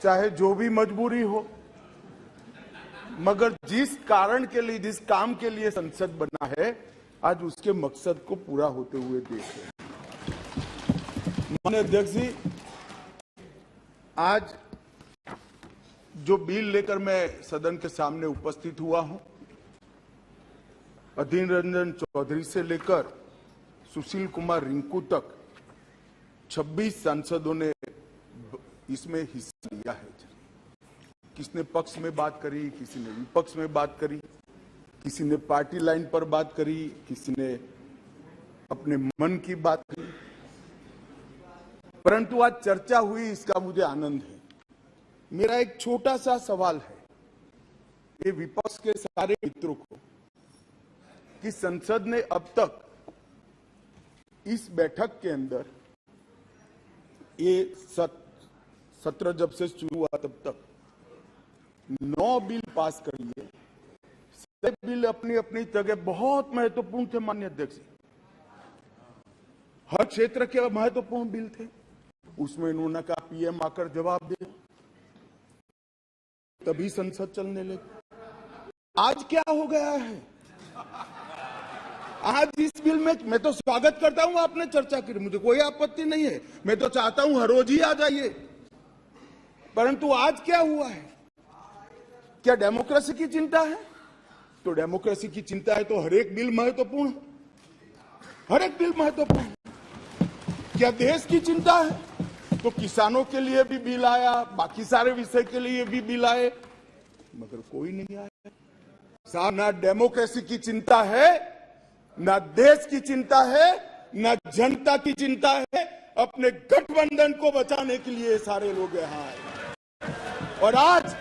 चाहे जो भी मजबूरी हो, मगर जिस कारण के लिए, जिस काम के लिए संसद बना है, आज उसके मकसद को पूरा होते हुए देख रहे हैं। माननीय अध्यक्ष जी, आज जो बिल लेकर मैं सदन के सामने उपस्थित हुआ हूं, अधीर रंजन चौधरी से लेकर सुशील कुमार रिंकू तक 26 सांसदों ने इसमें हिस्सा लिया है। किसने पक्ष में बात करी, किसी ने विपक्ष में बात करी, किसी ने पार्टी लाइन पर बात करी, किसी ने अपने मन की बात करी, परंतु आज चर्चा हुई, इसका मुझे आनंद है। मेरा एक छोटा सा सवाल है ये विपक्ष के सारे मित्रों को कि संसद ने अब तक इस बैठक के अंदर, ये सत्र जब से शुरू हुआ तब तक 9 बिल पास कर लिए। सारे बिल अपनी अपनी जगह बहुत महत्वपूर्ण थे माननीय अध्यक्ष, हर क्षेत्र के महत्वपूर्ण बिल थे। उसमें इन्होंने कहा पीएम आकर जवाब दे, तभी संसद चलने लगी। आज क्या हो गया है? आज इस बिल में मैं तो स्वागत करता हूं आपने चर्चा की, मुझे कोई आपत्ति नहीं है, मैं तो चाहता हूं हर रोज ही आ जाइए, परंतु आज क्या हुआ है? क्या डेमोक्रेसी की चिंता है? तो डेमोक्रेसी की चिंता है तो हर एक बिल महत्वपूर्ण है, हर एक बिल महत्वपूर्ण है। क्या देश की चिंता है तो किसानों के लिए भी बिल आया, बाकी सारे विषय के लिए भी बिल आए, मगर कोई नहीं आया। साहब, ना डेमोक्रेसी की चिंता है, ना देश की चिंता है, ना जनता की चिंता है। अपने गठबंधन को बचाने के लिए सारे लोग यहाँ आए। और आज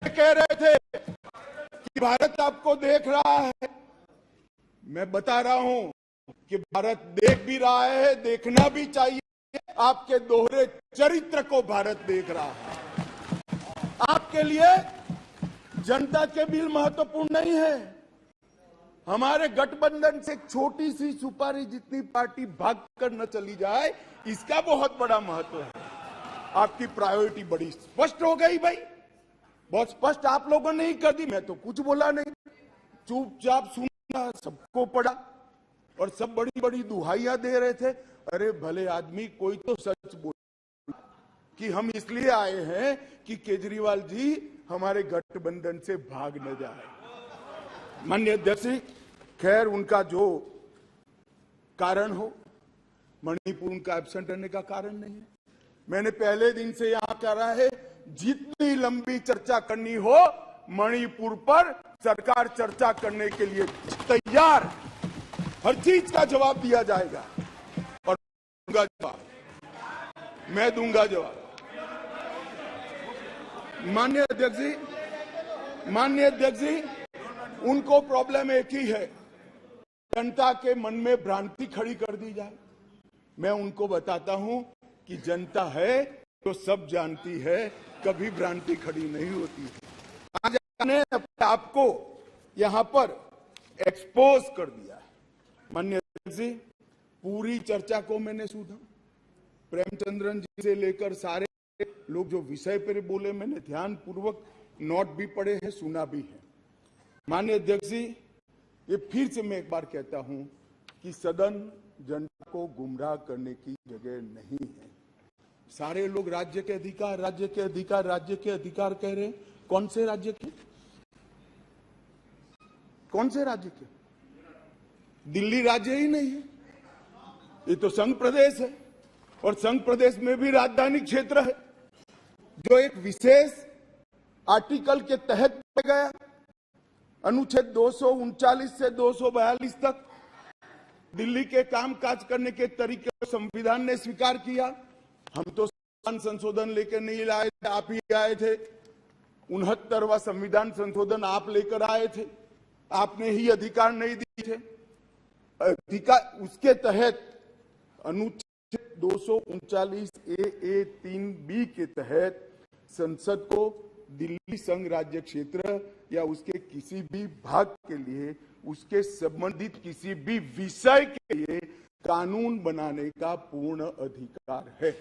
कह रहे थे कि भारत आपको देख रहा है, मैं बता रहा हूं कि भारत देख भी रहा है, देखना भी चाहिए। आपके दोहरे चरित्र को भारत देख रहा है। आपके लिए जनता के बिल महत्वपूर्ण नहीं है। हमारे गठबंधन से एक छोटी सी सुपारी जितनी पार्टी भाग कर न चली जाए, इसका बहुत बड़ा महत्व है। आपकी प्रायोरिटी बड़ी स्पष्ट हो गई भाई, बहुत स्पष्ट आप लोगों ने ही कर दी। मैं तो कुछ बोला नहीं, चुपचाप सुना, सबको पढ़ा और सब बड़ी बड़ी दुहाइयां दे रहे थे। अरे भले आदमी, कोई तो सच बोल कि हम इसलिए आए हैं कि केजरीवाल जी हमारे गठबंधन से भाग न जाए। माननीय अध्यक्ष, खैर उनका जो कारण हो, मणिपुर उनका एब्सेंट रहने का कारण नहीं है। मैंने पहले दिन से यहां कह रहा है, जितनी लंबी चर्चा करनी हो मणिपुर पर, सरकार चर्चा करने के लिए तैयार, हर चीज का जवाब दिया जाएगा और दूंगा जवाब, मैं दूंगा जवाब। माननीय अध्यक्ष जी, उनको प्रॉब्लम एक ही है, जनता के मन में भ्रांति खड़ी कर दी जाए। मैं उनको बताता हूं कि जनता है तो सब जानती है, कभी भ्रांति खड़ी नहीं होती है। आज आपने अपने आपको यहां पर एक्सपोज कर दिया है। माननीय अध्यक्ष जी, पूरी चर्चा को मैंने सुना, प्रेमचंद्रन जी से लेकर सारे लोग जो विषय पर बोले, मैंने ध्यान पूर्वक नोट भी पढ़े हैं, सुना भी है। माननीय अध्यक्ष जी, ये फिर से मैं एक बार कहता हूं कि सदन जनता को गुमराह करने की जगह नहीं है। सारे लोग राज्य के अधिकार, राज्य के अधिकार, राज्य के अधिकार कह रहे हैं। कौन से राज्य के? कौन से राज्य के? दिल्ली राज्य ही नहीं है, ये तो संघ प्रदेश है, और संघ प्रदेश में भी राजधानी क्षेत्र है, जो एक विशेष आर्टिकल के तहत गया, अनुच्छेद 239 से 242 तक दिल्ली के कामकाज करने के तरीके को संविधान ने स्वीकार किया। हम तो संशोधन लेकर नहीं लाए थे, आप ही आए थे। 69वां संविधान संशोधन आप लेकर आए थे, आपने ही अधिकार नहीं दिए थे। अधिकार उसके तहत अनुच्छेद 239 ए 3B के तहत संसद को दिल्ली संघ राज्य क्षेत्र या उसके किसी भी भाग के लिए, उसके संबंधित किसी भी विषय के लिए कानून बनाने का पूर्ण अधिकार है।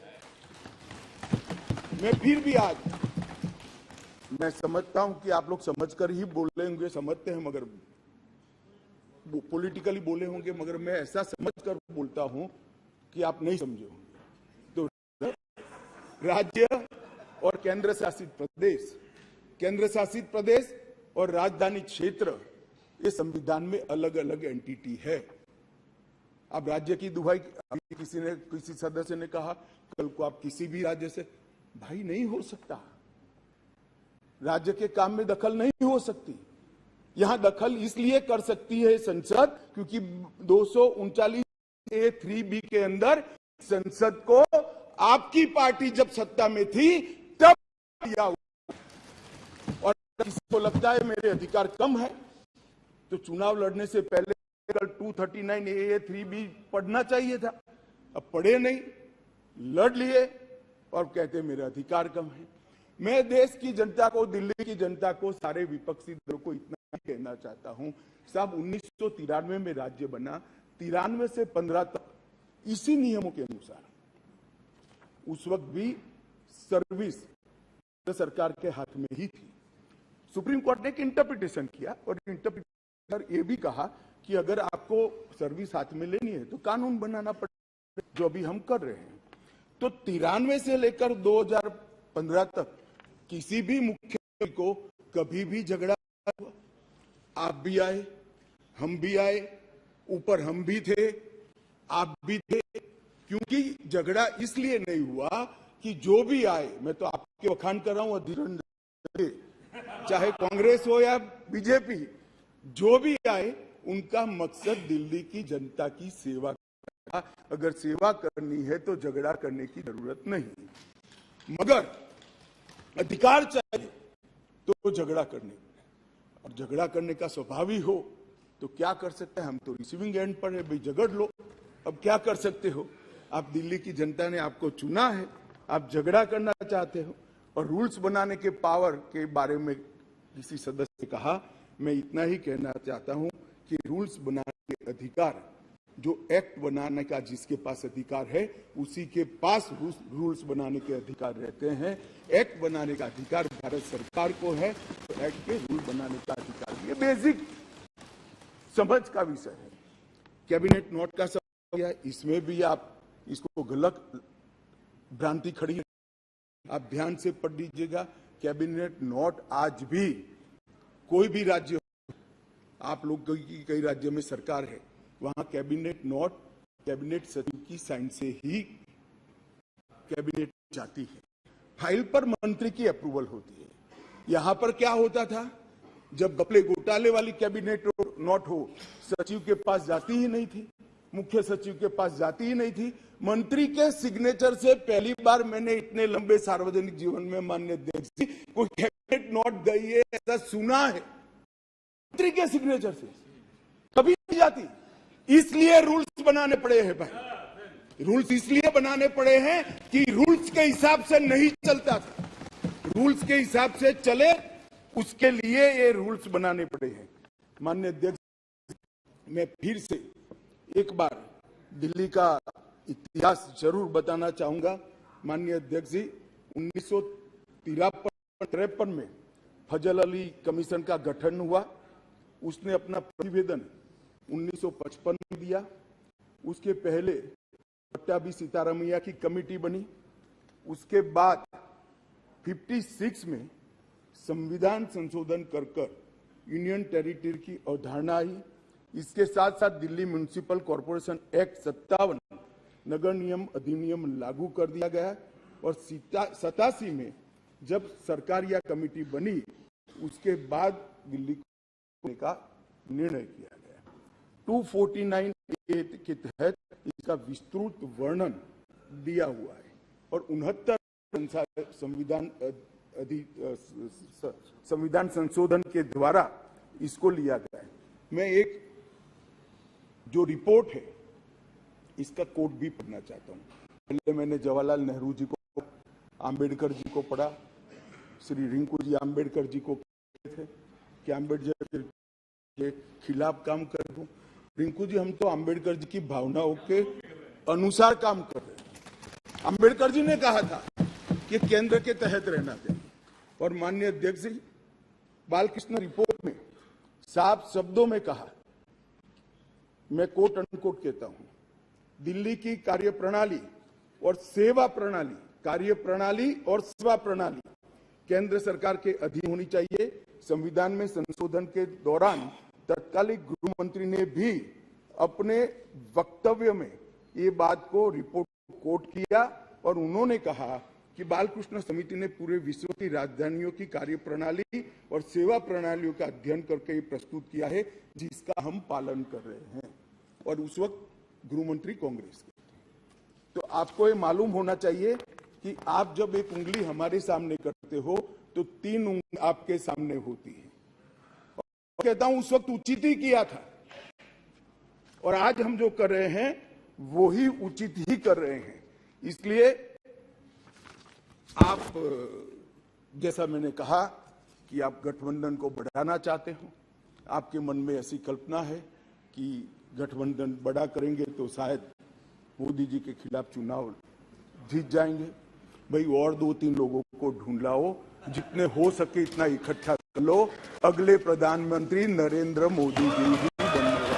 मैं फिर भी आज मैं समझता हूं कि आप लोग समझकर ही बोले होंगे, समझते हैं, मगर पॉलिटिकली बोले होंगे, मगर मैं ऐसा समझकर बोलता हूं कि आप नहीं समझे होंगे। तो राज्य और केंद्र शासित प्रदेश और राजधानी क्षेत्र ये संविधान में अलग अलग एंटिटी है। अब राज्य की दुहाई, किसी सदस्य ने कहा कल को आप किसी भी राज्य से, भाई नहीं हो सकता, राज्य के काम में दखल नहीं हो सकती। यहां दखल इसलिए कर सकती है संसद क्योंकि 239A(3)(b) के अंदर संसद को आपकी पार्टी जब सत्ता में थी तब दिया हुआ। और किसी को लगता है मेरे अधिकार कम है तो चुनाव लड़ने से पहले 239A(3)(b) पढ़ना चाहिए था। अब पढ़े नहीं, लड़ लिए और कहते मेरे अधिकार कम है। मैं देश की जनता को, दिल्ली की जनता को, सारे विपक्षी दलों को इतना कहना चाहता हूं, साहब 1993 में राज्य बना, 93 से 15 तक इसी नियमों के अनुसार उस वक्त भी सर्विस सरकार के हाथ में ही थी। सुप्रीम कोर्ट ने एक इंटरप्रिटेशन किया और इंटरप्रिटेशन ये भी कहा कि अगर आपको सर्विस हाथ में लेनी है तो कानून बनाना पड़ेगा, जो अभी हम कर रहे हैं। तो 93 से लेकर 2015 तक किसी भी मुख्यमंत्री को कभी भी झगड़ा हुआ? आप भी आए, हम भी आए, ऊपर हम भी थे, आप भी थे, क्योंकि झगड़ा इसलिए नहीं हुआ कि जो भी आए, मैं तो आपके वखान कर रहा हूं, चाहे कांग्रेस हो या बीजेपी, जो भी आए उनका मकसद दिल्ली की जनता की सेवा करना। अगर सेवा करनी है तो झगड़ा करने की जरूरत नहीं, मगर अधिकार चाहिए तो झगड़ा करने, और झगड़ा करने का स्वभाव ही हो तो क्या कर सकते हैं। हम तो रिसीविंग एंड पर है, भाई झगड़ लो, अब क्या कर सकते हो। आप दिल्ली की जनता ने आपको चुना है, आप झगड़ा करना चाहते हो। और रूल्स बनाने के पावर के बारे में किसी सदस्य ने कहा, मैं इतना ही कहना चाहता हूं कि रूल्स बनाने के अधिकार, जो एक्ट बनाने का जिसके पास अधिकार है उसी के पास रूल्स बनाने के अधिकार रहते हैं। एक्ट बनाने का अधिकार भारत सरकार को है, तो एक्ट के रूल बनाने का अधिकार, ये बेसिक समझ का विषय है। कैबिनेट नोट का सवाल है, इसमें भी आप इसको गलत भ्रांति खड़ी है, आप ध्यान से पढ़ लीजिएगा। कैबिनेट नोट आज भी कोई भी राज्य, आप लोग की कई राज्य में सरकार है, वहां कैबिनेट नोट कैबिनेट सचिव की साइन से ही कैबिनेट जाती है, फाइल पर मंत्री की अप्रूवल होती है। यहां पर क्या होता था, जब घपले घोटाले वाली कैबिनेट नोट हो, सचिव के पास जाती ही नहीं थी, मुख्य सचिव के पास जाती ही नहीं थी। मंत्री के सिग्नेचर से पहली बार मैंने इतने लंबे सार्वजनिक जीवन में माननीय अध्यक्ष जी कोई कैबिनेट नोट गई है ऐसा सुना है, मंत्री के सिग्नेचर से कभी नहीं जाती। इसलिए रूल्स बनाने पड़े हैं भाई, रूल्स इसलिए बनाने पड़े हैं कि रूल्स के हिसाब से नहीं चलता था, रूल्स के हिसाब से चले उसके लिए ये रूल्स बनाने पड़े हैं। माननीय अध्यक्ष, मैं फिर से एक बार दिल्ली का इतिहास जरूर बताना चाहूंगा। माननीय अध्यक्ष जी, 1953 में फजल अली कमीशन का गठन हुआ, उसने अपना प्रतिवेदन 1955 में दिया। उसके पहले पट्टाभी सीतारामैया की कमेटी बनी। उसके बाद 56 में संविधान संशोधन कर यूनियन टेरिटरी की अवधारणा आई। इसके साथ साथ दिल्ली म्युनिसिपल कॉरपोरेशन एक्ट 57 नगर नियम अधिनियम लागू कर दिया गया और 87 में जब सरकार या कमेटी बनी उसके बाद दिल्ली का निर्णय किया गया। 249A के तहत इसका विस्तृत वर्णन दिया हुआ है और 69 संविधान संशोधन के द्वारा इसको लिया गया है। मैं एक जो रिपोर्ट है इसका कोट भी पढ़ना चाहता हूं। पहले मैंने जवाहरलाल नेहरू जी को, आम्बेडकर जी को पढ़ा, श्री रिंकू जी आम्बेडकर जी को कहते थे कि आम्बेडकर के खिलाफ काम कर रहे हो। रिंकू जी, हम तो आम्बेडकर जी की भावनाओं के अनुसार काम कर रहे हैं। आम्बेडकर जी ने कहा था ये केंद्र के तहत रहना चाहिए। और माननीय अध्यक्ष जी, बालकृष्ण रिपोर्ट में साफ शब्दों में कहा, मैं कोट अनकोट कहता हूं, दिल्ली की कार्यप्रणाली और सेवा प्रणाली, कार्यप्रणाली और सेवा प्रणाली केंद्र सरकार के अधीन होनी चाहिए। संविधान में संशोधन के दौरान तत्कालीन गृह मंत्री ने भी अपने वक्तव्य में ये बात को रिपोर्ट कोट किया और उन्होंने कहा कि बालकृष्ण समिति ने पूरे विश्व की राजधानियों की कार्यप्रणाली और सेवा प्रणालियों का अध्ययन करके ये प्रस्तुत किया है, जिसका हम पालन कर रहे हैं। और उस वक्त गृह मंत्री कांग्रेस के थे। तो आपको ये मालूम होना चाहिए कि आप जब एक उंगली हमारे सामने करते हो तो 3 उंगली आपके सामने होती है। और कहता हूं उस वक्त उचित ही किया था, और आज हम जो कर रहे हैं वो ही उचित ही कर रहे हैं। इसलिए आप, जैसा मैंने कहा कि आप गठबंधन को बढ़ाना चाहते हो, आपके मन में ऐसी कल्पना है कि गठबंधन बड़ा करेंगे तो शायद मोदी जी के खिलाफ चुनाव जीत जाएंगे। भाई और 2-3 लोगों को ढूंढ लाओ, जितने हो सके इतना इकट्ठा कर लो, अगले प्रधानमंत्री नरेंद्र मोदी जी ही बनने वाले।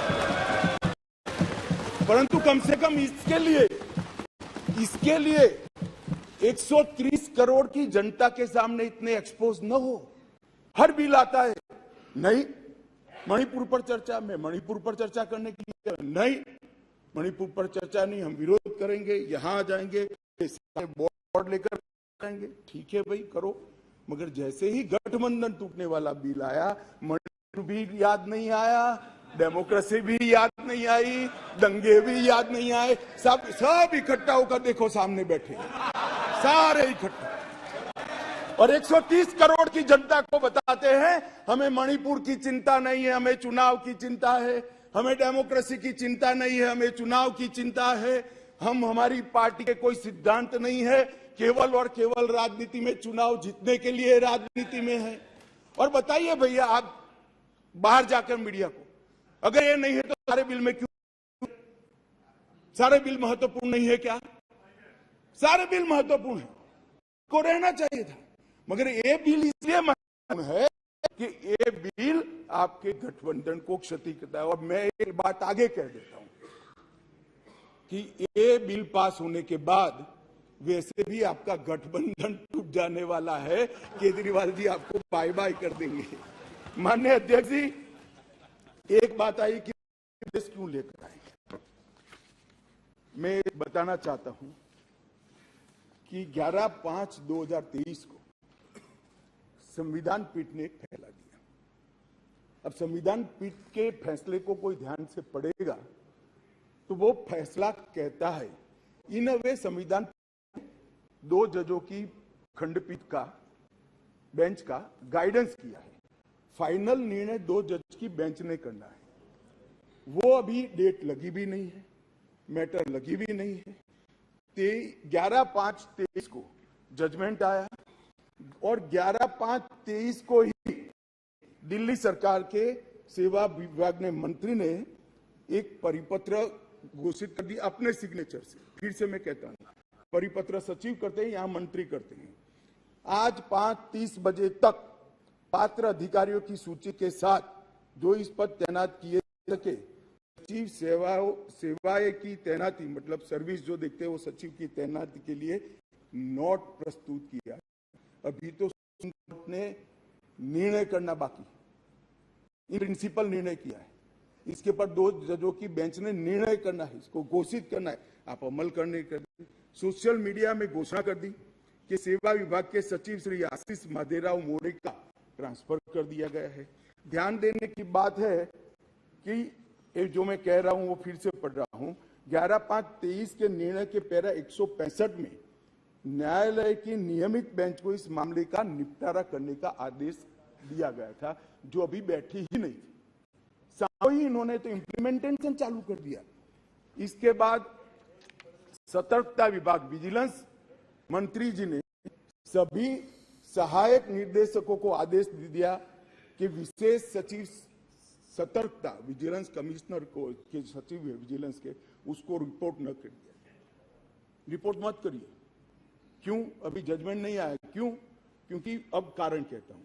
परंतु कम से कम इसके लिए 130 करोड़ की जनता के सामने इतने एक्सपोज न हो। हर बिल आता है, नहीं मणिपुर पर चर्चा, मैं मणिपुर पर चर्चा करने के लिए नहीं, मणिपुर पर चर्चा नहीं, हम विरोध करेंगे, यहां आ जाएंगे, बोर्ड लेकर आएंगे। ठीक है भाई, करो, मगर जैसे ही गठबंधन टूटने वाला बिल आया, मणिपुर भी याद नहीं आया, डेमोक्रेसी भी याद नहीं आई, दंगे भी याद नहीं आए, सब इकट्ठा होकर देखो सामने बैठे सारे इकट्ठा, और 130 करोड़ की जनता को बताते हैं हमें मणिपुर की चिंता नहीं है, हमें चुनाव की चिंता है, हमें डेमोक्रेसी की चिंता नहीं है, हमें चुनाव की चिंता है, हमारी पार्टी के कोई सिद्धांत नहीं है, केवल और केवल राजनीति में चुनाव जीतने के लिए राजनीति में है। और बताइए भैया, आप बाहर जाकर मीडिया को, अगर ये नहीं है तो सारे बिल में क्यों, सारे बिल महत्वपूर्ण नहीं है क्या? सारे बिल महत्वपूर्ण है, को रहना चाहिए था, मगर ये बिल इसलिए महत्वपूर्ण है कि ये बिल आपके गठबंधन को क्षति करता है। और मैं एक बात आगे कह देता हूं कि ये बिल पास होने के बाद वैसे भी आपका गठबंधन टूट जाने वाला है, केजरीवाल जी आपको बाय बाय कर देंगे। माननीय अध्यक्ष जी, एक बात आई कि देश क्यों लेकर आए, मैं बताना चाहता हूं कि 11/5/2023 को संविधान पीठ ने एक फैसला दिया। अब संविधान पीठ के फैसले को कोई ध्यान से पढ़ेगा तो वो फैसला कहता है, इन अ वे संविधान 2 जजों की खंडपीठ का, बेंच का गाइडेंस किया है, फाइनल निर्णय 2 जज की बेंच ने करना है। वो अभी डेट लगी भी नहीं है, मैटर लगी भी नहीं है। 11/5/23 को जजमेंट आया और 11/5/23 को ही दिल्ली सरकार के सेवा विभाग ने, मंत्री ने एक परिपत्र घोषित कर दिया अपने सिग्नेचर से। फिर से मैं कहता हूं, परिपत्र सचिव करते हैं, यहां मंत्री करते हैं। आज 5:30 बजे तक पात्र अधिकारियों की सूची के साथ जो इस पर तैनात किए सके, सचिव सेवाएं की तैनाती, मतलब सर्विस जो देखते हैं वो सचिव की तैनाती के लिए नोट प्रस्तुत किया। अभी तो कोर्ट ने निर्णय करना बाकी, इन प्रिंसिपल निर्णय किया है, इसके पर 2 जजों की बेंच ने निर्णय करना है, इसको घोषित करना है, आप अमल करने कर दी। सोशल मीडिया में घोषणा कर दी कि सेवा विभाग के सचिव श्री आशीष माधेराव मोरे का ट्रांसफर कर दिया गया है। ध्यान देने की बात है कि जो मैं कह रहा हूं वो फिर से पढ़ रहा हूं, 11/5/23 के निर्णय के पैरा 165 में न्यायालय की नियमित बेंच को इस मामले का निपटारा करने का आदेश दिया गया था, जो अभी बैठी ही नहीं थी। साथ ही इन्होंने तो इम्प्लीमेंटेशन चालू कर दिया। इसके बाद सतर्कता विभाग, विजिलेंस मंत्री जी ने सभी सहायक निर्देशकों को आदेश दे दिया कि विशेष सचिव सतर्कता, विजिलेंस कमिश्नर को, के सचिव है विजिलेंस के, उसको रिपोर्ट न कर दिया, रिपोर्ट मत करिए, क्यों अभी जजमेंट नहीं आया, क्यों? क्योंकि अब कारण कहता हूं,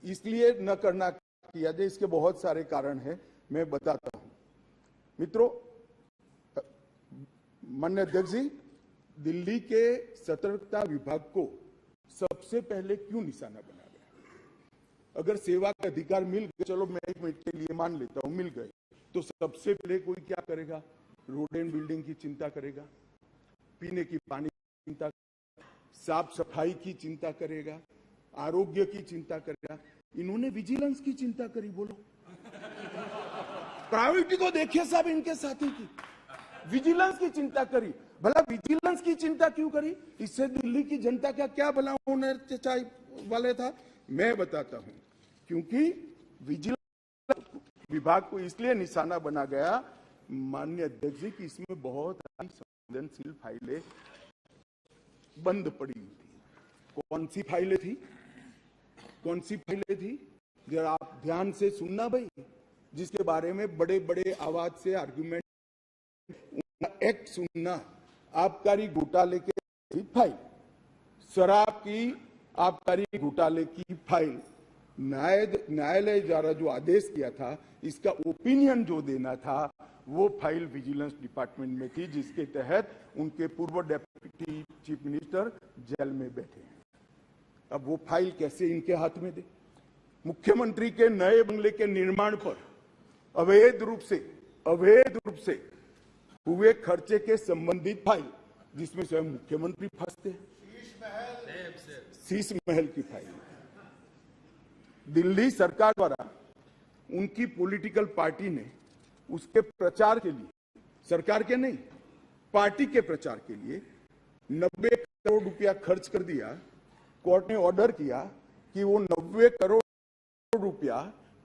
इसलिए न करना किया जाए, इसके बहुत सारे कारण हैं, मैं बताता हूं। मित्रों, माननीय अध्यक्ष जी, दिल्ली के सतर्कता विभाग को सबसे पहले क्यों निशाना बना गया? अगर सेवा का अधिकार मिल गए, चलो मैं 1 मिनट के लिए मान लेता हूं मिल गए, तो सबसे पहले कोई क्या करेगा? रोड एंड बिल्डिंग की चिंता करेगा, पीने की पानी की चिंता, साफ सफाई की चिंता करेगा, आरोग्य की चिंता करेगा। इन्होंने विजिलेंस की चिंता करी। बोलो, प्रायोरिटी को देखिए साहब, इनके साथी की विजिलेंस की चिंता करी। भला विजिलेंस की चिंता क्यों करी? इससे दिल्ली की जनता का क्या भला होने वाले था? मैं बताता हूं, क्योंकि विजिलेंस विभाग को इसलिए निशाना बना गया, माननीय अध्यक्ष जी, कि इसमें बहुत सारी संवेदनशील फाइलें बंद पड़ी हुई थी। कौन सी फाइलें थी? कौन सी फाइलें थी? जरा आप ध्यान से सुनना भाई, जिसके बारे में बड़े बड़े आवाज से आर्गुमेंट, एक्ट सुनना। आबकारी घोटाले के फाइल, शराब की आबकारी घोटाले की फाइल, न्यायालय द्वारा जो आदेश किया था, इसका ओपिनियन जो देना था, वो फाइल विजिलेंस डिपार्टमेंट में थी, जिसके तहत उनके पूर्व डेप्यूटी चीफ मिनिस्टर जेल में बैठे हैं। अब वो फाइल कैसे इनके हाथ में दे? मुख्यमंत्री के नए बंगले के निर्माण पर अवैध रूप से हुए खर्चे के संबंधित फाइल, जिसमें स्वयं मुख्यमंत्री फंसते हैं, शीश महल की फाइल। दिल्ली सरकार द्वारा उनकी पॉलिटिकल पार्टी ने उसके प्रचार के लिए, सरकार के नहीं, पार्टी के प्रचार के लिए 90 करोड़ रुपया खर्च कर दिया। कोर्ट ने ऑर्डर किया कि वो 90 करोड़ रुपया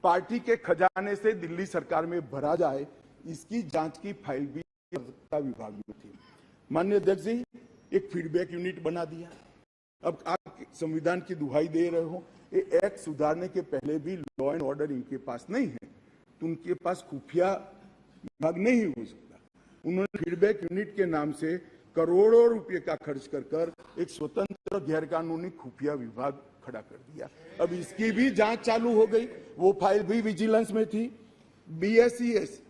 पार्टी के खजाने से दिल्ली सरकार में भरा जाए। इसकी जांच की फाइल भी सतर्कता विभाग में थी। माननीय अध्यक्ष जी, एक फीडबैक यूनिट बना दिया। अब आप संविधान की दुहाई दे रहे हो, ये एक्ट सुधारने के पहले भी लॉ एंड ऑर्डर इनके पास नहीं है, तो उनके पास खुफिया विभाग नहीं हो सकता। उन्होंने फीडबैक यूनिट के नाम से करोड़ों रुपए का खर्च कर एक स्वतंत्र गैर कानूनी खुफिया विभाग खड़ा कर दिया। अब इसकी भी जांच चालू हो गई, वो फाइल भी विजिलेंस में थी। BSES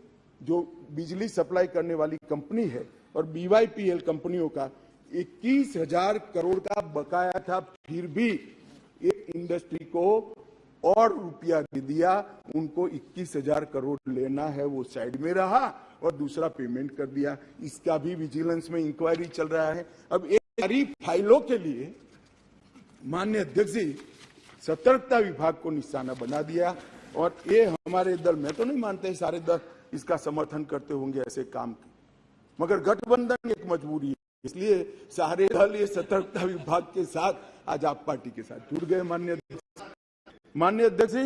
जो बिजली सप्लाई करने वाली कंपनी है और BYPL कंपनियों का 21,000 करोड़ का बकाया था, फिर भी एक इंडस्ट्री को और रुपया दे दिया। उनको 21,000 करोड़ लेना है, वो साइड में रहा और दूसरा पेमेंट कर दिया। इसका भी विजिलेंस में इंक्वायरी चल रहा है। अब एक सारी फाइलों के लिए माननीय अध्यक्ष जी, सतर्कता विभाग को निशाना बना दिया। और ये हमारे दल, मैं तो नहीं मानते सारे दल इसका समर्थन करते होंगे ऐसे काम की, मगर गठबंधन एक मजबूरी है, इसलिए सारे दल ये सतर्कता विभाग के साथ आज आप पार्टी के साथ जुड़ गए। माननीय अध्यक्ष जी,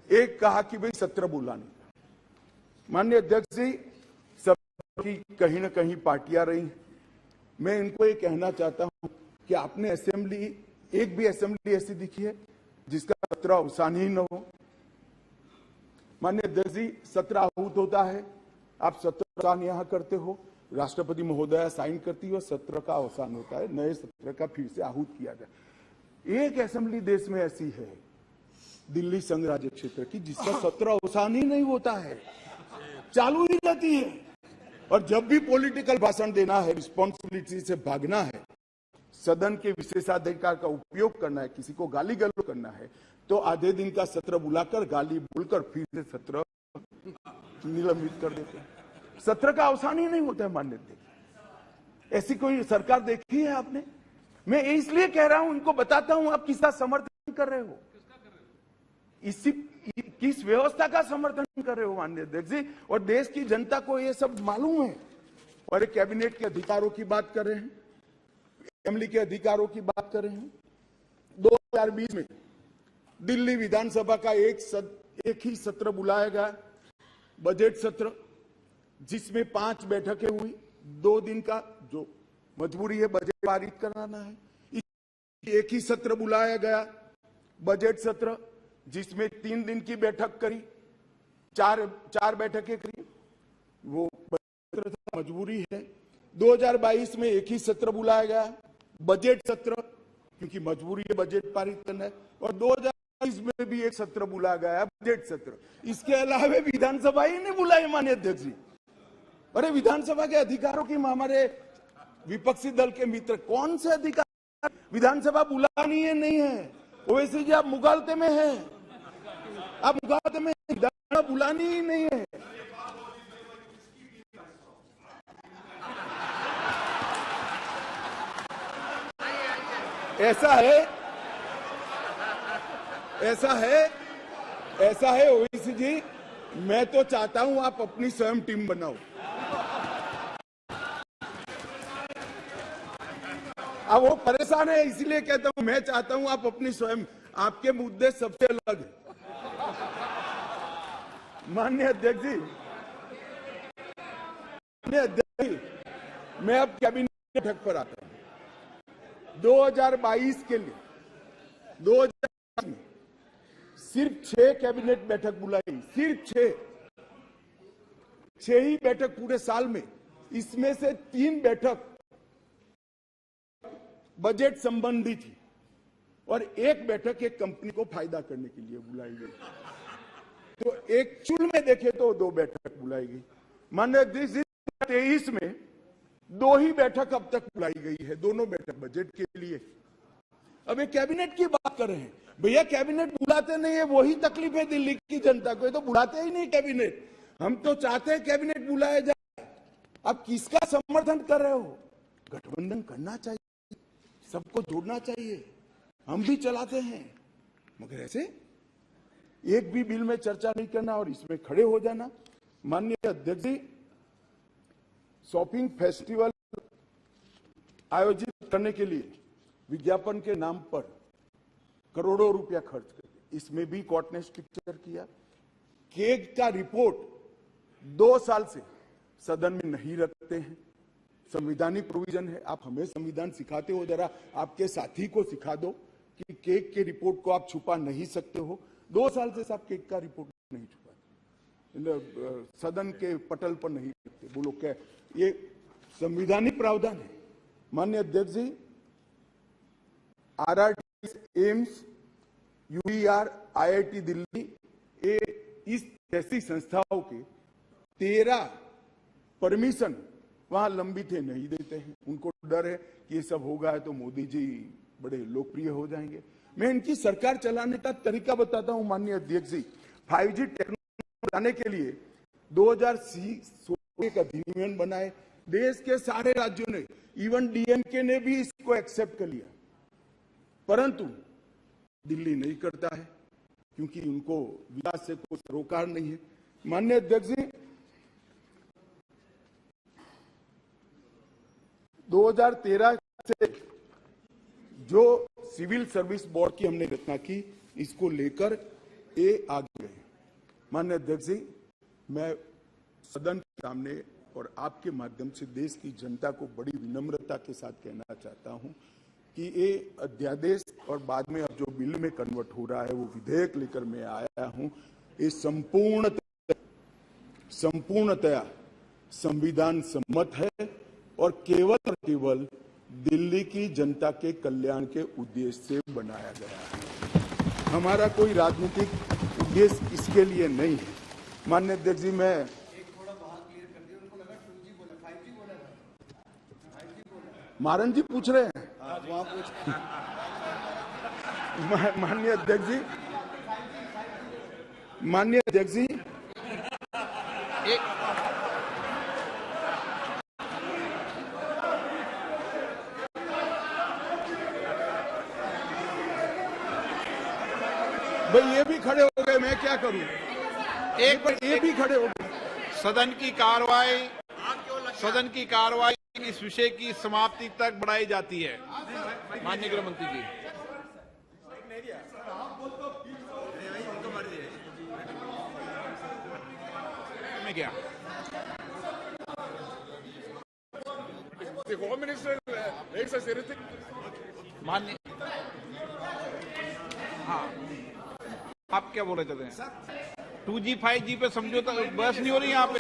एक कहा कि भाई सत्र बुलाने का। माननीय अध्यक्ष जी, सबकी कहीं ना कहीं पार्टियां रही। मैं इनको ये कहना चाहता हूं कि आपने असेंबली, एक भी असेंबली ऐसी दिखी है जिसका सत्र अवसान ही न हो? माननीय अध्यक्ष जी, सत्र आहूत होता है, आप सत्र अवसान यहां करते हो, राष्ट्रपति महोदया साइन करती है, सत्र का अवसान होता है, नए सत्र का फिर से आहूत किया जाए। एक असेंबली देश में ऐसी है, दिल्ली संघ राज्य क्षेत्र की, जिसका सत्र अवसान ही नहीं होता है, चालू ही रहती है। और जब भी पॉलिटिकल भाषण देना है, रिस्पॉन्सिबिलिटी से भागना है, सदन के विशेषाधिकार का उपयोग करना है, किसी को गाली गलौज करना है, तो आधे दिन का सत्र बुलाकर गाली बोलकर फिर से सत्र निलंबित कर देते हैं। सत्र का अवसान ही नहीं होता है। मान्य अध्यक्ष, ऐसी कोई सरकार देखी है आपने? मैं इसलिए कह रहा हूं, इनको बताता हूं आप किसका समर्थन कर रहे हो, इसी किस व्यवस्था का समर्थन कर रहे हो माननीय अध्यक्ष जी। और देश की जनता को ये सब मालूम है। और कैबिनेट के अधिकारों की बात कर रहे हैं, असेंबली के अधिकारों की बात कर रहे हैं। 2020 में दिल्ली विधानसभा का एक ही सत्र बुलाया गया, बजट सत्र, जिसमें 5 बैठकें हुई, 2 दिन का, जो मजबूरी है बजट पारित कराना है। एक ही सत्र बुलाया गया, बजट सत्र, जिसमें 3 दिन की बैठक करी, 4 बैठकें करी, वो मजबूरी है। 2022 में एक ही सत्र बुलाया गया, बजट सत्र, क्योंकि मजबूरी है बजट पारित करना है, और 2020 में भी एक सत्र बुलाया गया है, बजट सत्र। इसके अलावा विधानसभा ही नहीं बुलाई माननीय अध्यक्ष जी। अरे विधानसभा के अधिकारों की हमारे विपक्षी दल के मित्र कौन से अधिकार विधानसभा बुलानी है? नहीं है। ओवैसी जी आप मुगालते में हैं, आप मुगालते में, विधानसभा बुलानी ही नहीं है। ऐसा है ओवैसी जी, मैं तो चाहता हूं आप अपनी स्वयं टीम बनाओ। अब वो परेशान है इसलिए कहता हूं, मैं चाहता हूं आप अपनी स्वयं, आपके मुद्दे सबसे अलग है। माननीय अध्यक्ष जी, मैं अब कैबिनेट बैठक पर आता हूं। 2022 के लिए 2022 में सिर्फ 6 कैबिनेट बैठक बुलाई, सिर्फ 6 ही बैठक पूरे साल में। इसमें से 3 बैठक बजट संबंधी थी और 1 बैठक एक कंपनी को फायदा करने के लिए बुलाई गई। तो एक चुल में देखे तो 2 बैठक बुलाई गई। माननीय अध्यक्ष जी, 2023 में 2 ही बैठक अब तक बुलाई गई है, दोनों बैठक बजट के लिए। अब ये कैबिनेट की बात कर रहे हैं, भैया कैबिनेट बुलाते नहीं है, वही तकलीफ है दिल्ली की जनता को। ये तो बुलाते ही नहीं कैबिनेट। हम तो चाहते हैं कैबिनेट बुलाया जाए। अब किसका समर्थन कर रहे हो? गठबंधन करना चाहिए, सबको जोड़ना चाहिए, हम भी चलाते हैं, मगर ऐसे एक भी बिल में चर्चा नहीं करना और इसमें खड़े हो जाना। माननीय अध्यक्ष जी, शॉपिंग फेस्टिवल आयोजित करने के लिए विज्ञापन के नाम पर करोड़ों रुपया खर्च करके, इसमें भी कोर्ट ने स्ट्रिक्चर किया। केग का रिपोर्ट 2 साल से सदन में नहीं रखते हैं, संविधानिक प्रोविजन है। आप हमें संविधान सिखाते हो, जरा आपके साथी को सिखा दो कि केग के रिपोर्ट को आप छुपा नहीं सकते हो। 2 साल से साहब केग का रिपोर्ट नहीं छुपा, सदन के पटल पर नहीं रखते। बोलो क्या ये संविधानिक प्रावधान है? माननीय अध्यक्ष जी, RRT, AIIMS, UER, IIT Delhi, इस जैसी संस्थाओं के 13 परमिशन वहां लंबित है, नहीं देते हैं। उनको डर है कि ये सब होगा है तो मोदी जी बड़े लोकप्रिय हो जाएंगे। मैं इनकी सरकार चलाने का तरीका बताता हूं माननीय अध्यक्ष जी। 5G टेक्नोलॉजी बनाने के लिए 2016 एक अधिनियम बनाए, देश के सारे राज्यों ने, इवन DMK ने भी इसको एक्सेप्ट कर लिया, परंतु दिल्ली नहीं करता है क्योंकि उनको विकास से कोई सरोकार नहीं है। माननीय अध्यक्ष जी, 2013 से जो सिविल सर्विस बोर्ड की हमने रचना की, इसको लेकर ये आगे गए। माननीय अध्यक्ष जी, मैं सदन के सामने और आपके माध्यम से देश की जनता को बड़ी विनम्रता के साथ कहना चाहता हूं कि ये अध्यादेश और बाद में अब जो बिल में कन्वर्ट हो रहा है वो विधेयक लेकर मैं आया हूं, ये संपूर्णतया संविधान सम्मत है और केवल दिल्ली की जनता के कल्याण के उद्देश्य से बनाया गया है। हमारा कोई राजनीतिक उद्देश्य इसके लिए नहीं है। माननीय अध्यक्ष जी, मैं मारन जी पूछ रहे हैं, माननीय अध्यक्ष जी, भाई ये भी खड़े हो गए, मैं क्या करूं? ये भी खड़े हो गए। सदन की कार्रवाई इस विषय की समाप्ति तक बढ़ाई जाती है। माननीय गृह मंत्री जी, क्या होम मिनिस्टर माननीय, हाँ आप क्या बोले चलते हैं? 2G 5G पे समझौता बहस नहीं हो रही यहाँ पे।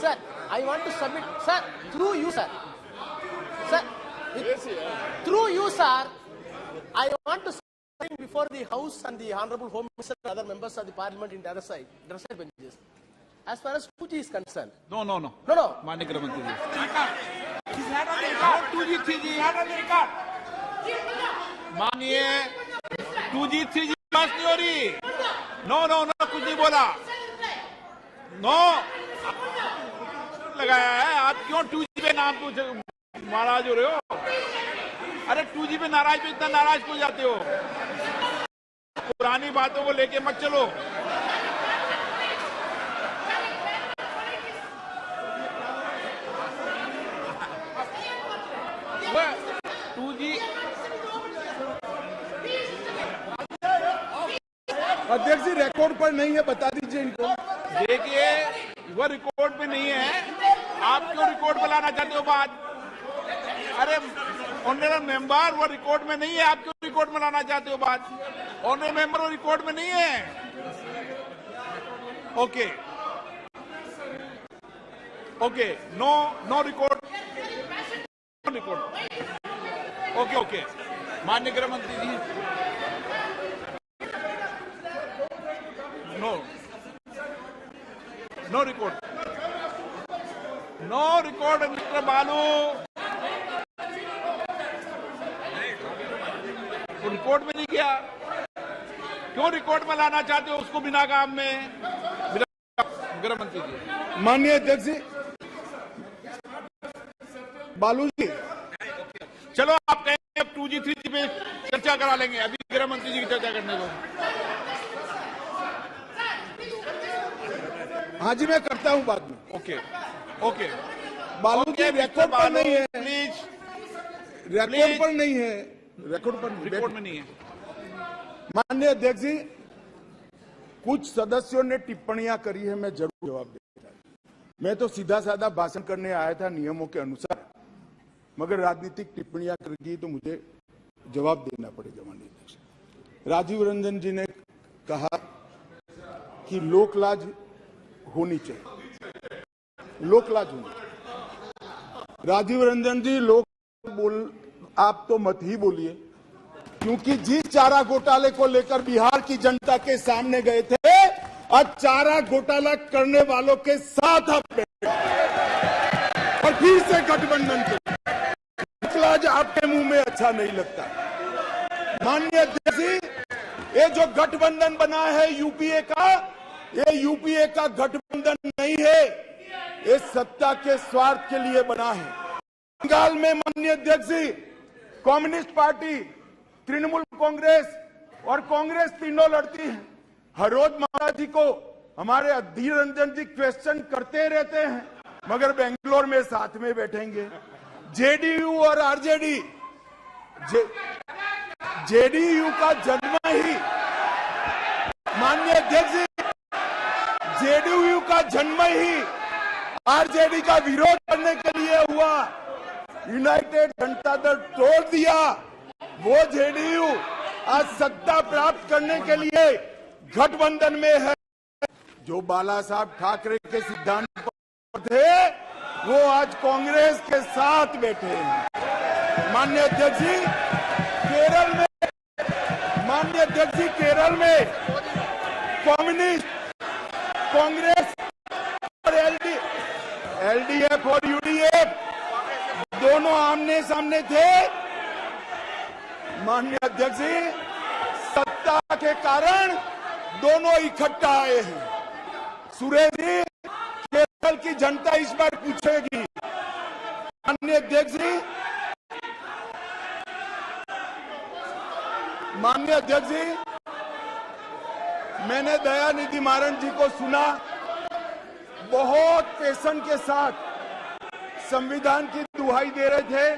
Sir, I want to submit, sir, through you, sir. Through you, sir, I want to say before the House and the Honorable Home Minister and other members of the Parliament in the other side benches, as far as 2G is concerned. No. No. माननीय गृह मंत्री जी, 2G 3G मानिए 2G 3G बात नहीं हो रही। No कुछ नहीं बोला। नो लगाया है। आप क्यों 2G पे नाम पूछ नाराज हो रहे हो? अरे 2G पे नाराज पे इतना नाराज क्यों जाते हो? पुरानी बातों को लेके मत चलो। वह 2G अध्यक्ष जी रिकॉर्ड पर नहीं है, बता दीजिए इनको। देखिए वो रिकॉर्ड पे नहीं है, आप क्यों रिकॉर्ड पे लाना चाहते हो बात? अरे ऑनरेबल मेंबर वो रिकॉर्ड में नहीं है, आप क्यों रिकॉर्ड में लाना चाहते हो बात? ऑनरेबल मेंबर वो रिकॉर्ड में नहीं है। ओके नो रिकॉर्ड ओके माननीय गृह मंत्री जी, नो रिकॉर्ड मिस्टर बालू, रिकॉर्ड में नहीं किया। क्यों रिकॉर्ड में लाना चाहते हो उसको बिना काम में? गृह मंत्री जी। माननीय अध्यक्ष जी, बालू जी, चलो आप कहें अब 2G 3G पे चर्चा करा लेंगे, अभी गृह मंत्री जी की चर्चा करने को। हाँ जी मैं करता हूँ बाद में। ओके बालू जी रिकॉर्ड पर नहीं है, प्लीज। रिकॉर्ड पर नहीं है, रिकॉर्ड में नहीं है। माननीय अध्यक्ष जी, कुछ सदस्यों ने टिप्पणियां करी है, मैं जरूर जवाब देता। मैं तो सीधा साधा भाषण करने आया था नियमों के अनुसार, मगर राजनीतिक टिप्पणियां कर दी तो मुझे जवाब देना पड़ेगा। माननीय अध्यक्ष, राजीव रंजन जी ने कहा कि लोकलाज होनी चाहिए, लोकलाज होनी चाहिए। राजीव रंजन जी आप तो मत ही बोलिए, क्योंकि जिस चारा घोटाले को लेकर बिहार की जनता के सामने गए थे, आज चारा घोटाला करने वालों के साथ आप बैठे और फिर से गठबंधन के लोकलाज आपके मुंह में अच्छा नहीं लगता। माननीय अध्यक्ष जी, ये जो गठबंधन बना है यूपीए का, ये यूपीए का गठबंधन नहीं है, ये सत्ता के स्वार्थ के लिए बना है। बंगाल में माननीय अध्यक्ष जी, कम्युनिस्ट पार्टी, तृणमूल कांग्रेस और कांग्रेस तीनों लड़ती है। हर रोज महाराज जी को हमारे अधीर रंजन जी क्वेश्चन करते रहते हैं, मगर बेंगलोर में साथ में बैठेंगे। जेडीयू और आरजेडी, जेडीयू का जन्म ही, माननीय अध्यक्ष जी, जेडीयू का जन्म ही आरजेडी का विरोध करने के लिए हुआ। यूनाइटेड जनता दल तोड़ दिया, वो जेडीयू आज सत्ता प्राप्त करने के लिए गठबंधन में है। जो बाला साहब ठाकरे के सिद्धांत पर थे, वो आज कांग्रेस के साथ बैठे हैं। माननीय अध्यक्ष जी, केरल में कम्युनिस्ट, कांग्रेस और एलडीएफ और यूडीएफ दोनों आमने सामने थे। माननीय अध्यक्ष जी, सत्ता के कारण दोनों इकट्ठा आए हैं। सुरेश जी, केरल की जनता इस बार पूछेगी। माननीय अध्यक्ष जी, मैंने दयानिधि मारन जी को सुना, बहुत पेशेंस के साथ संविधान की दुहाई दे रहे थे।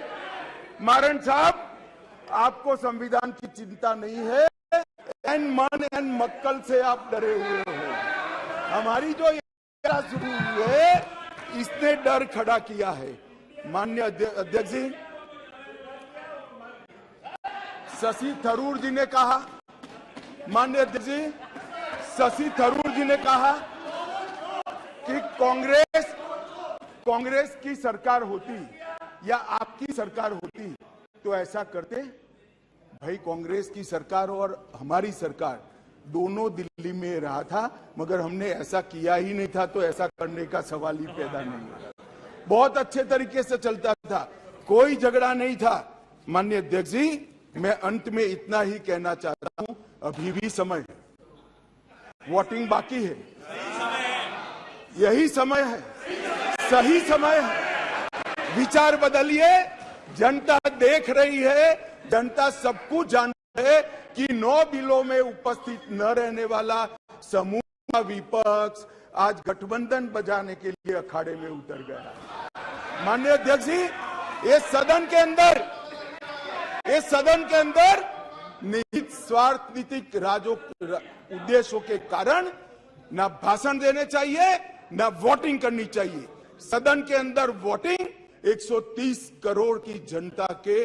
मारन साहब, आपको संविधान की चिंता नहीं है, एन मन एन मक्कल से आप डरे हुए हो। हमारी जो यात्रा शुरू हुई है, इसने डर खड़ा किया है। माननीय अध्यक्ष जी, शशि थरूर जी ने कहा, माननीय अध्यक्ष जी, शशि थरूर जी ने कहा कि कांग्रेस की सरकार होती या आपकी सरकार होती तो ऐसा करते? भाई कांग्रेस की सरकार और हमारी सरकार दोनों दिल्ली में रहा था, मगर हमने ऐसा किया ही नहीं था, तो ऐसा करने का सवाल ही पैदा नहीं हुआ। बहुत अच्छे तरीके से चलता था, कोई झगड़ा नहीं था। माननीय अध्यक्ष जी, मैं अंत में इतना ही कहना चाहता हूं, अभी भी समय है, वोटिंग बाकी है, यही समय है, सही समय है। विचार बदलिए, जनता देख रही है, जनता सब कुछ जानती है कि 9 बिलों में उपस्थित न रहने वाला समूह विपक्ष आज गठबंधन बजाने के लिए अखाड़े में उतर गया। माननीय अध्यक्ष जी, ये सदन के अंदर निहित स्वार्थनीतिक उद्देश्यों के कारण ना भाषण देने चाहिए, ना वोटिंग करनी चाहिए। सदन के अंदर वोटिंग 130 करोड़ की जनता के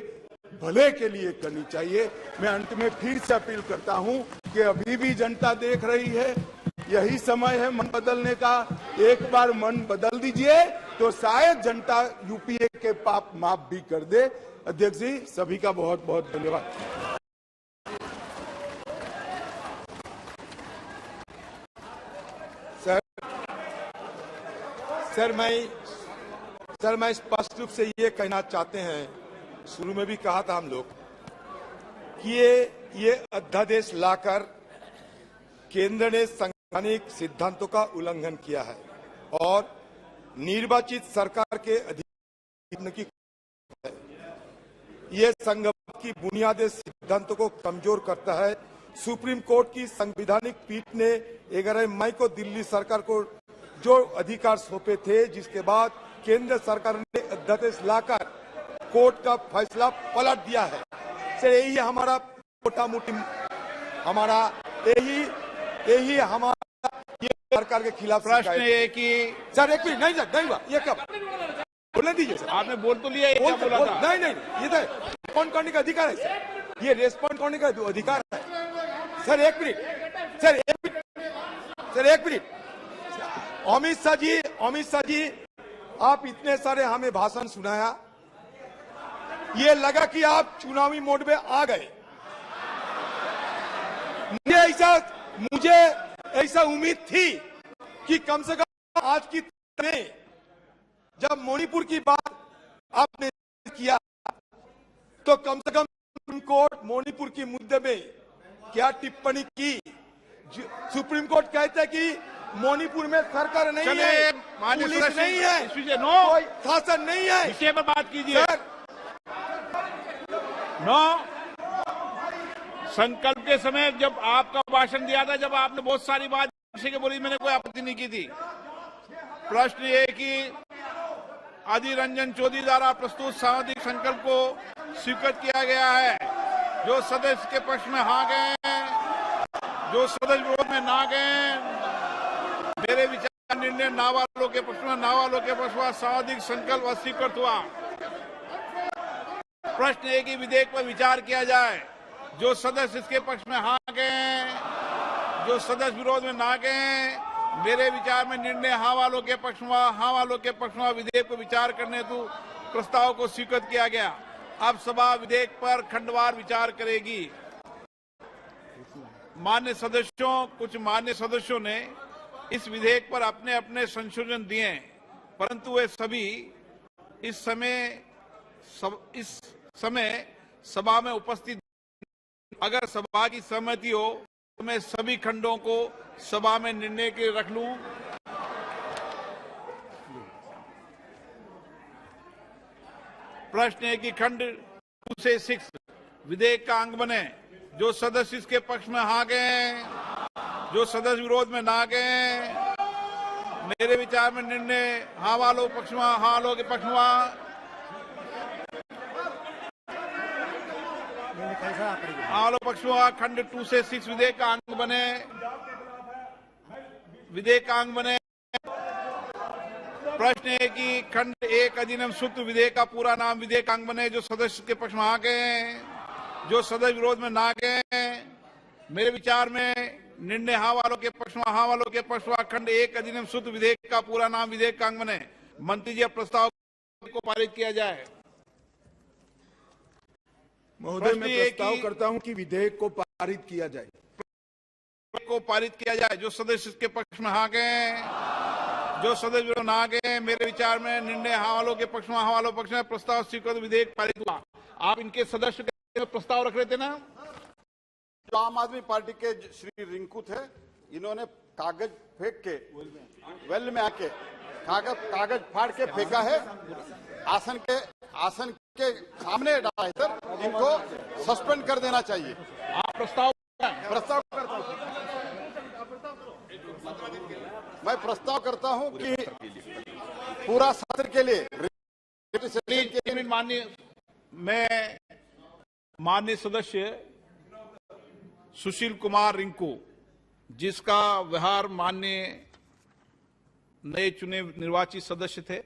भले के लिए करनी चाहिए। मैं अंत में फिर से अपील करता हूं कि अभी भी जनता देख रही है, यही समय है मन बदलने का। एक बार मन बदल दीजिए तो शायद जनता यूपीए के पाप माफ भी कर दे। अध्यक्ष जी, सभी का बहुत बहुत धन्यवाद। सर मैं स्पष्ट रूप से ये कहना चाहते हैं, शुरू में भी कहा था हम लोग कि ये अध्यादेश लाकर केंद्र ने संवैधानिक सिद्धांतों का उल्लंघन किया है और निर्वाचित सरकार के अधिकार की है। ये संघवाद की बुनियादी सिद्धांतों को कमजोर करता है। सुप्रीम कोर्ट की संवैधानिक पीठ ने 11 मई को दिल्ली सरकार को जो अधिकार सौंपे थे, जिसके बाद केंद्र सरकार ने अध्यादेश लाकर कोर्ट का फैसला पलट दिया है। सर यही हमारा मोटा मोटी हमारा यही हमारा ये सरकार के खिलाफ प्रश्न है कि सर एक मिनट नहीं हुआ, ये कब बोलने दीजिए सर। आपने बोल तो लिया, ये क्या बोला था? नहीं, ये तो रिस्पॉन्ड करने का अधिकार है सर, ये रिस्पॉन्ड करने का अधिकार है सर। एक मिनट अमित शाह जी आप इतने सारे हमें भाषण सुनाया, ये लगा कि आप चुनावी मोड में आ गए। मुझे ऐसा उम्मीद थी कि कम से कम आज की में जब मणिपुर की बात आपने किया तो कम से कम सुप्रीम कोर्ट मणिपुर के मुद्दे में क्या टिप्पणी की। सुप्रीम कोर्ट कहते हैं कि मणिपुर में सरकार नहीं है, पुलिस नहीं है, कोई शासन नहीं है। विषय पर बात कीजिए। संकल्प के समय जब आपका भाषण दिया था, जब आपने बहुत सारी बात विषय के बोली, मैंने कोई आपत्ति नहीं की थी। प्रश्न ये कि अधीर रंजन चौधरी द्वारा प्रस्तुत सामाजिक संकल्प को स्वीकृत किया गया है। जो सदस्य के पक्ष में हाँ गए, जो सदस्य विरोध में ना गए, मेरे विचार निर्णय ना वालों के पक्ष में, ना वालों के पक्ष में सामाजिक संकल्प अस्वीकृत हुआ। प्रश्न है कि विधेयक पर विचार किया जाए। जो सदस्य इसके पक्ष में हाँ गए, जो सदस्य विरोध में ना गए, मेरे विचार में निर्णय हाँ वालों के पक्ष में विधेयक पर विचार करने हेतु प्रस्ताव को स्वीकृत किया गया। अब सभा विधेयक पर खंडवार विचार करेगी। कुछ मान्य सदस्यों ने इस विधेयक पर अपने अपने संशोधन दिए, परंतु वे सभी इस समय सभा में उपस्थित। अगर सभा की सहमति हो तो मैं सभी खंडों को सभा में निर्णय के लिए रख लूं। प्रश्न है कि खंड 2 से 6 विधेयक का अंग बने। जो सदस्य इसके पक्ष में हाँ गए, जो सदस्य विरोध में ना गए, मेरे विचार में निर्णय हाँ वालों पक्ष में, हाँ वालों के पक्ष में, आलो पक्षों खंड 2 से 6 विधेयक का अंग बने। प्रश्न है कि खंड 1 अधिनियम सूत्र विधेयक का पूरा नाम विधेयक अंग बने। जो सदस्य के पक्ष में आ गए, जो सदस्य विरोध में ना गए, मेरे विचार में निर्णय हाँ वालों के पक्ष में, खंड 1 अधिनियम सूत्र विधेयक का पूरा नाम विधेयक का अंग बने। मंत्री जी, प्रस्ताव को पारित किया जाए। महोदय, मैं प्रश्न ये प्रस्ताव कि- करता हूं कि विधेयक को पारित किया जाए। को पारित किया जाए। जो सदस्य इसके पक्ष में हाँ गए, जो सदस्य विरोध ना गए, मेरे विचार में निर्णय हाँ वालों के पक्ष में, हाँ वालों के पक्ष में प्रस्ताव स्वीकृत, विधेयक पारित हुआ। आप इनके सदस्य के प्रस्ताव रख रहे थे ना? जो आम आदमी पार्टी के श्री रिंकू थे, इन्होंने कागज फेंक के वेल में आके कागज फाड़ के फेंका है, आसन के सामने डाला है। सर, इनको सस्पेंड कर देना चाहिए। आप प्रस्ताव करता हूं, मैं प्रस्ताव करता हूं कि पूरा सत्र के लिए माननीय सदस्य सुशील कुमार रिंकू, जिसका व्यवहार माननीय नए चुने निर्वाचित सदस्य थे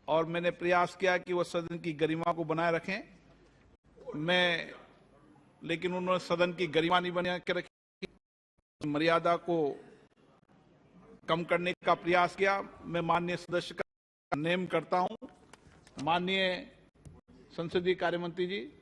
और मैंने प्रयास किया कि वह सदन की गरिमा को बनाए रखें, लेकिन उन्होंने सदन की गरिमा नहीं बना के रखी, मर्यादा को कम करने का प्रयास किया। मैं माननीय सदस्य का नेम करता हूं। माननीय संसदीय कार्य मंत्री जी,